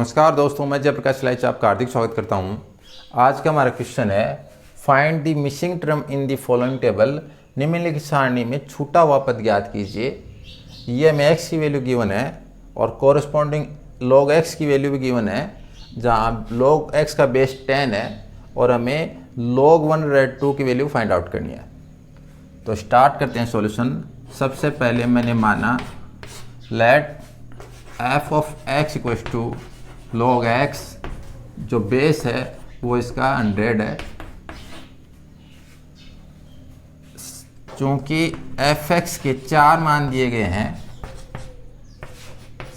नमस्कार दोस्तों, मैं जयप्रकाश लाइच आपका हार्दिक स्वागत करता हूं। आज का हमारा क्वेश्चन है find the missing term in the following table. निम्नलिखित सारणी में छूटा हुआ पद ज्ञात कीजिए। ये हमें x की वैल्यू गिवन है और कॉरस्पॉन्डिंग log x की वैल्यू भी गिवन है, जहां log x का बेस 10 है और हमें log 102 की वैल्यू फाइंड आउट करनी है। तो स्टार्ट करते हैं सॉल्यूशन। सबसे पहले मैंने माना let f of x equals to log x, जो बेस है वो इसका 100 है। चूंकि fx के 4 मान दिए गए हैं,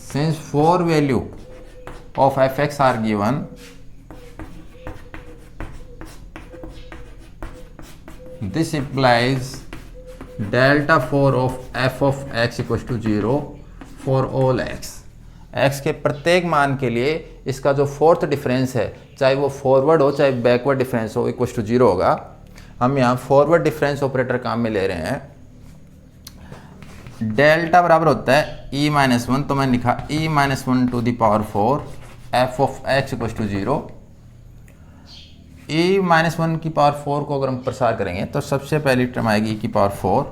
since 4 value of fx are given, this implies delta 4 of f of x equals to 0 for all x के प्रत्येक मान के लिए इसका जो फोर्थ डिफरेंस है, चाहे वो फॉरवर्ड हो चाहे बैकवर्ड डिफरेंस हो, इक्वल्स टू 0 होगा। हम यहाँ फॉरवर्ड डिफरेंस ऑपरेटर काम में ले रहे हैं। डेल्टा बराबर होता है e-1, तो मैंने लिखा e-1 to the power 4 f of x equals to 0। e-1 की पावर 4 को अगर हम प्रसार करेंगे तो सबसे पहली टर्म आएगी e की पावर 4।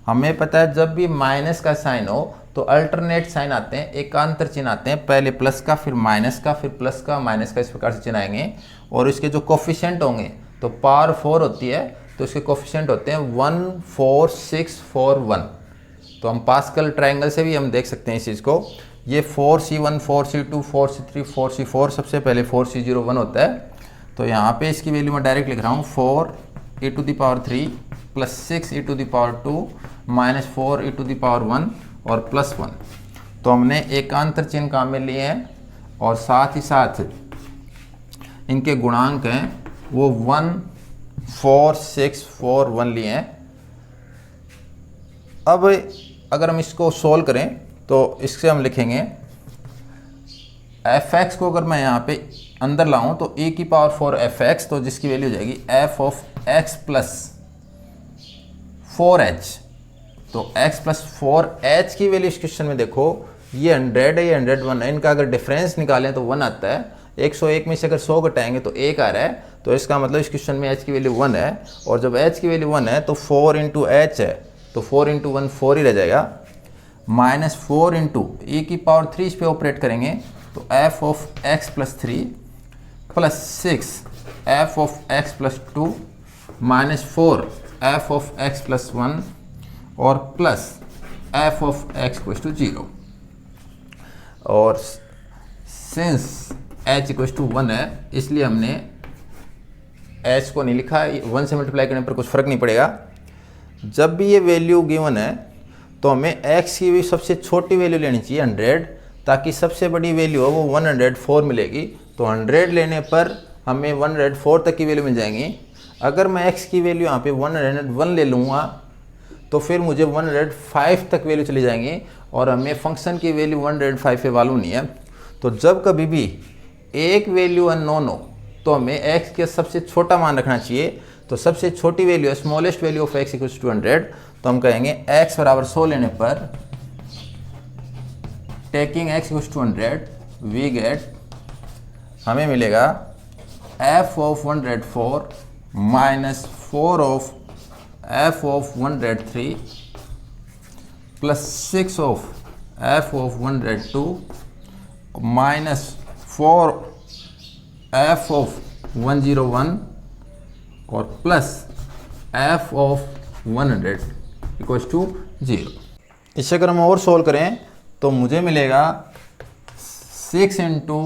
हमें पता है जब भी माइनस का साइन हो तो अल्टरनेट साइन आते हैं, एकांतर चिन्ह आते हैं, पहले प्लस का फिर माइनस का फिर प्लस का माइनस का, इस प्रकार से चिन्ह आएंगे। और इसके जो कोफिशिएंट होंगे तो पावर 4 होती है तो इसके कोफिशिएंट होते हैं 1 4 6 4 1। तो हम पास्कल ट्रायंगल से भी हम देख सकते हैं इस चीज़ को। ये 4c1 4c2 4c3 4c4, सबसे पहले 4c01 होता है। तो यहाँ पे इसकी वैल्यू मैं डायरेक्ट लिख रहा हूँ 4 e to the power 3 plus 6 e to the power 2 minus 4 e to the power 1 और प्लस 1। तो हमने एकांतर चिन्ह काम में लिए हैं और साथ ही साथ इनके गुणांक हैं वो 1 4 6 4 1 लिए हैं। अब अगर हम इसको सोल्व करें तो इससे हम लिखेंगे fx को अगर मैं यहाँ पे अंदर लाऊं तो e की पावर 4 fx, तो जिसकी वैल्यू हो जाएगी f of x plus 4h। तो x प्लस 4h की वैल्यू इस क्वेश्चन में देखो, ये 100 है ये 101 है, इनका अगर डिफरेंस निकालें तो 1 आता है। 101 में से अगर 100 घटाएंगे तो 1 आ रहा है, तो इसका मतलब इस क्वेश्चन में h की वैल्यू 1 है। और जब h की वैल्यू 1 है तो 4 इंटू h है, तो 4 इंटू 1 4 ही रह जाएगा। माइनस 4 इंटू e की पावर 3 इस पर ऑपरेट करेंगे तो f of x plus 3 plus 6 f of x plus 2 minus 4 f of x plus 1 और plus f of x equals to 0। और सिंस h इक्वल्स टू 1 है इसलिए हमने h को नहीं लिखा, 1 से मल्टीप्लाई करने पर कुछ फ़र्क नहीं पड़ेगा। जब भी ये वैल्यू गिवन है तो हमें x की भी सबसे छोटी वैल्यू लेनी चाहिए 100, ताकि सबसे बड़ी वैल्यू हो वो 104 मिलेगी। तो 100 लेने पर हमें 104 तक की वैल्यू मिल जाएंगी। अगर मैं x की वैल्यू यहाँ पे 101 ले लूँगा तो फिर मुझे 105 तक वैल्यू चली जाएंगी और हमें फंक्शन की वैल्यू 105 पे मालूम नहीं है। तो जब कभी भी एक वैल्यू अननोन हो तो हमें x के सबसे छोटा मान रखना चाहिए। तो सबसे छोटी वैल्यू है smallest value of x equals to 100, तो हम कहेंगे x बराबर 100 लेने पर taking x equals to 100 we get, हमें मिलेगा f of 104 minus 4 of f of 103 plus 6 of f of 102 minus 4 f of 101 और plus f of 100 equals to 0। इसे अगर हम और सोल्व करें तो मुझे मिलेगा 6 into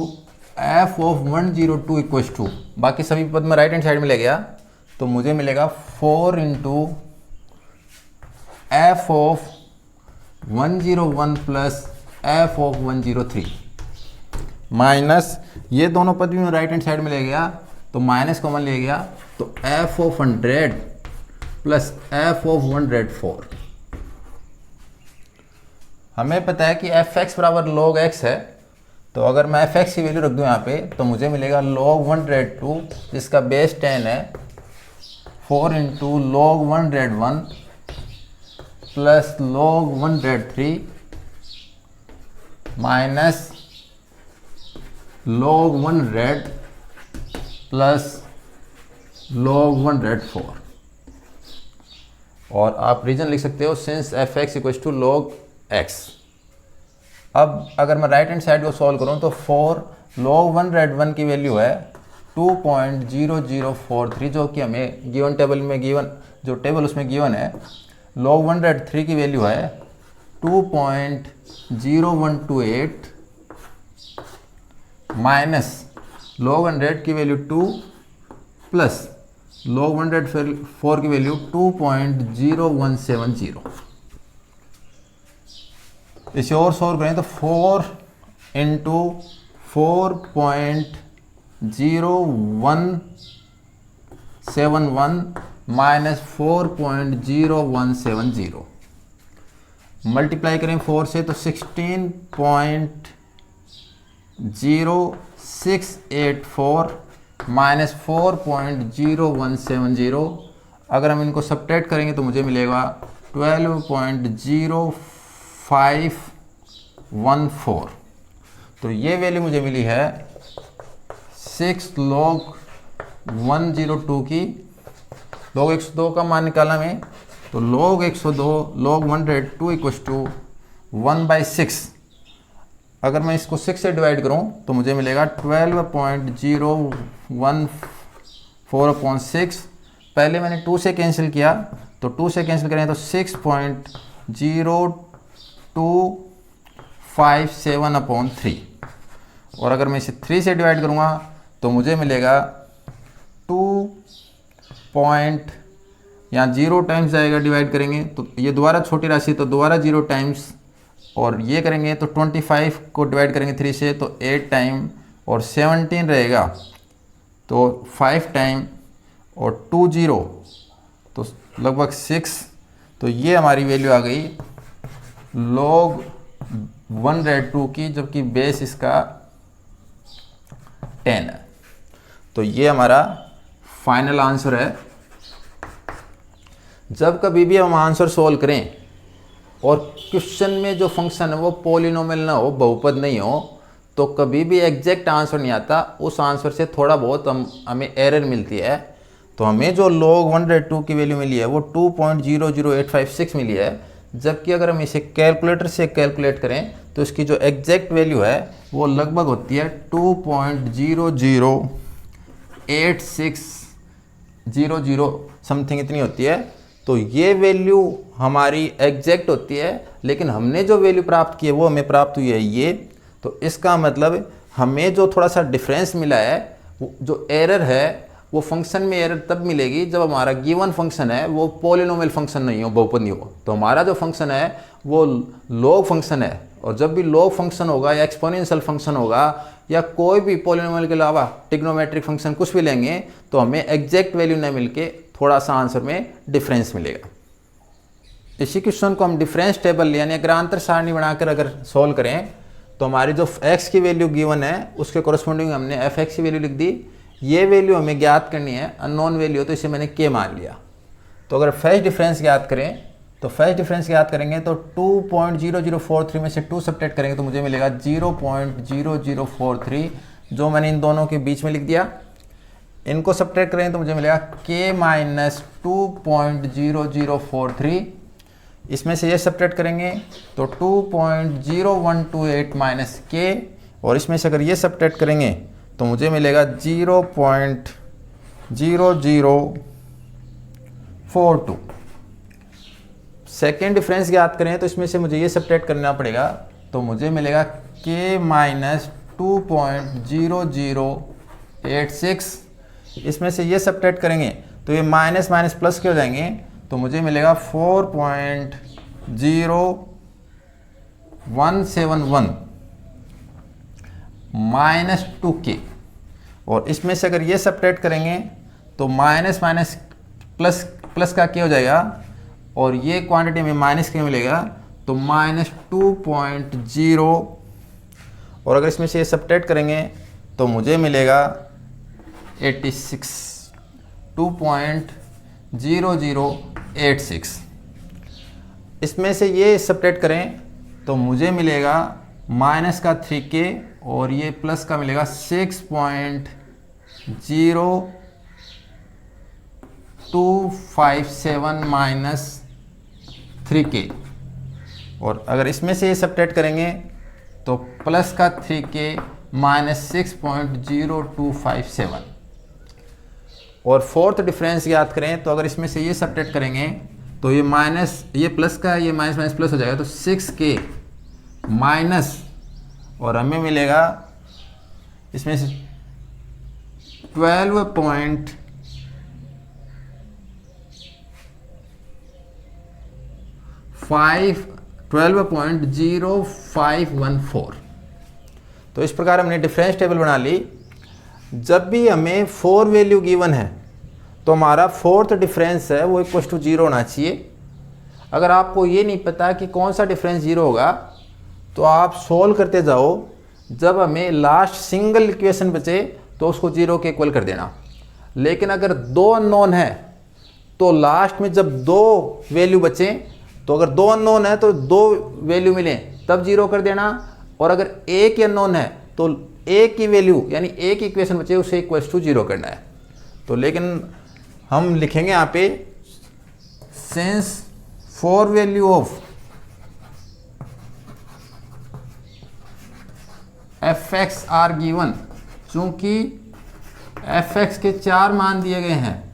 f of 102 equals to, बाकी सभी पद में राइट हैंड साइड में ले गया तो मुझे मिलेगा 4 into f of 101 plus f of 103 minus, ये दोनों पद भी मैं राइट हैंड साइड में ले गया तो माइनस कॉमन ले गया, तो f of 100 plus f of 104। हमें पता है कि fx बराबर log x है, तो अगर मैं fx की वैल्यू रख दूं यहाँ पे तो मुझे मिलेगा log 102 जिसका बेस 10 है 4 into log 101 plus log 103 minus log1 plus log1 4, और आप रीजन लिख सकते हो since F X equals to log x। अब अगर मैं राइट हैंड साइड को सॉल्व करूं तो 4 log1 की वैल्यू है 2.0043, जो कि हमें गिवन टेबल में जो टेबल उसमें गिवन है। log1 की वैल्यू है 2.0128 माइनस log1 की वैल्यू 2 प्लस log1 4 की वैल्यू 2.0170। इसे और सॉल्व करें तो 4 इंटू 4.0171 माइनस 4.0170, मल्टीप्लाई करें 4 से तो 16.0684 माइनस 4.0170। अगर हम इनको सब्ट्रैक्ट करेंगे तो मुझे मिलेगा 12.0514। तो ये वैल्यू मुझे मिली है 6 log102 की। log 102 का मान निकाला हमें, तो log 102 log102 इक्वल्स टू 1/6। अगर मैं इसको 6 से डिवाइड करूं तो मुझे मिलेगा 12.014/6। पहले मैंने 2 से कैंसिल किया, तो 2 से कैंसिल करें तो 6.0257/3, और अगर मैं इसे 3 से डिवाइड करूंगा तो मुझे मिलेगा 2 यहाँ 0 टाइम्स जाएगा, डिवाइड करेंगे तो ये दोबारा छोटी राशि, तो दोबारा 0 टाइम्स, और ये करेंगे तो 25 को डिवाइड करेंगे 3 से तो 8 टाइम, और 17 रहेगा तो 5 टाइम, और 2 0 तो लगभग 6। तो ये हमारी वैल्यू आ गई log1 की, जबकि बेस इसका 10 है। तो ये हमारा फाइनल आंसर है। जब कभी भी हम आंसर सॉल्व करें और क्वेश्चन में जो फंक्शन है वो पॉलिनोमियल ना हो, बहुपद नहीं हो, तो कभी भी एग्जैक्ट आंसर नहीं आता। उस आंसर से थोड़ा बहुत हमें एरर मिलती है। तो हमें जो log1 की वैल्यू मिली है वो 2.00856 मिली है, जबकि अगर हम इसे कैलकुलेटर से कैलकुलेट करें तो इसकी जो एग्जैक्ट वैल्यू है वो लगभग होती है 2.008600 समथिंग, इतनी होती है। तो ये वैल्यू हमारी एग्जैक्ट होती है, लेकिन हमने जो वैल्यू प्राप्त की है वो हमें प्राप्त हुई है ये। तो इसका मतलब हमें जो थोड़ा सा डिफरेंस मिला है, जो एरर है वो फंक्शन में एरर तब मिलेगी जब हमारा गिवन फंक्शन है वो पॉलिनोमियल फंक्शन नहीं हो, बहुपद नहीं हो। तो हमारा जो फंक्शन है वो लॉग फंक्शन है, और जब भी लॉग फंक्शन होगा या एक्सपोनेंशियल फंक्शन होगा या कोई भी पॉलिनोमियल के अलावा ट्रिग्नोमेट्रिक फंक्शन कुछ भी लेंगे तो हमें एग्जैक्ट वैल्यू न मिलके थोड़ा सा आंसर में डिफरेंस मिलेगा। इसी क्वेश्चन को हम डिफरेंस टेबल यानी अग्रांतर सारणी बनाकर अगर सॉल्व करें तो हमारी जो x की वैल्यू गिवन है उसके कोरस्पॉन्डिंग हमने fx की वैल्यू लिख दी। ये वैल्यू हमें ज्ञात करनी है, अननोन वैल्यू, तो इसे मैंने k मान लिया। तो अगर फर्स्ट डिफरेंस ज्ञात करें तो फर्स्ट डिफरेंस ज्ञात करेंगे तो 2.0043 में से 2 सब्ट्रैक्ट करेंगे तो मुझे मिलेगा 0.0043, जो मैंने इन दोनों के बीच में लिख दिया। इनको सब्ट्रैक्ट करें तो मुझे मिलेगा k माइनस 2.0043। इसमें से ये सब्ट्रैक्ट करेंगे तो 2.0128 माइनस k, और इसमें से अगर ये सब्ट्रैक्ट करेंगे तो मुझे मिलेगा 0.0042। सेकेंड डिफरेंस ज्ञात करें तो इसमें से मुझे ये सब्ट्रैक्ट करना पड़ेगा, तो मुझे मिलेगा k माइनस 2.0086। इसमें से ये सब्ट्रैक्ट करेंगे तो ये माइनस माइनस प्लस के हो जाएंगे, तो मुझे मिलेगा 4.0171 माइनस 2k, और इसमें से अगर ये सब्ट्रैक्ट करेंगे तो माइनस माइनस प्लस प्लस का k हो जाएगा, और ये क्वांटिटी में माइनस के मिलेगा तो माइनस 2.0, और अगर इसमें से ये सब्ट्रैक्ट करेंगे तो मुझे मिलेगा 86, 2.0086। इसमें से ये सब्ट्रैक्ट करें तो मुझे मिलेगा माइनस का 3k और ये प्लस का मिलेगा 6.0257 माइनस 3k। और अगर इसमें से ये सब्ट्रैक्ट करेंगे तो प्लस का 3k माइनस 6.0257। और फोर्थ डिफरेंस याद करें तो अगर इसमें से ये सब्ट्रैक्ट करेंगे तो ये माइनस, ये प्लस का ये माइनस माइनस प्लस हो जाएगा, तो 6k माइनस, और हमें मिलेगा इसमें से 12.0514। तो इस प्रकार हमने डिफरेंस टेबल बना ली। जब भी हमें 4 वैल्यू गिवन है तो हमारा फोर्थ डिफरेंस है वो इक्वल टू 0 होना चाहिए। अगर आपको ये नहीं पता कि कौन सा डिफरेंस 0 होगा तो आप सोल्व करते जाओ, जब हमें लास्ट सिंगल इक्वेशन बचे तो उसको 0 के इक्वल कर देना। लेकिन अगर 2 अननोन है तो लास्ट में जब 2 वैल्यू बचे, तो अगर 2 अननोन है तो 2 वैल्यू मिले तब 0 कर देना, और अगर एक ही अननोन है तो एक की वैल्यू यानी एक इक्वेशन बचे उसे इक्वल टू 0 करना है। तो लेकिन हम लिखेंगे यहाँ पे since 4 value of fx are given, चूंकि fx के 4 मान दिए गए हैं,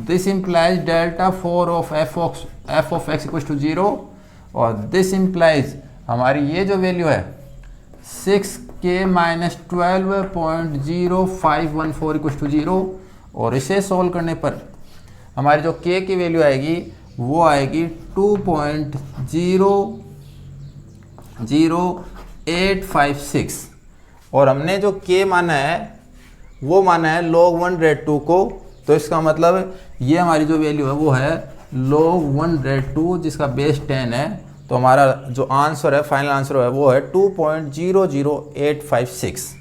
this implies delta 4 of f of x equal to 0, और दिस इंप्लाइज हमारी ये जो वैल्यू है 6k माइनस 12.0514 इक्वल टू 0, और इसे सोल्व करने पर हमारी जो k की वैल्यू आएगी वो आएगी 2.00856, और हमने जो k माना है वो माना है log1 को। तो इसका मतलब ये हमारी जो वैल्यू है वो है log1 जिसका बेस 10 है। तो हमारा जो आंसर है, फाइनल आंसर है वो है 2.00856।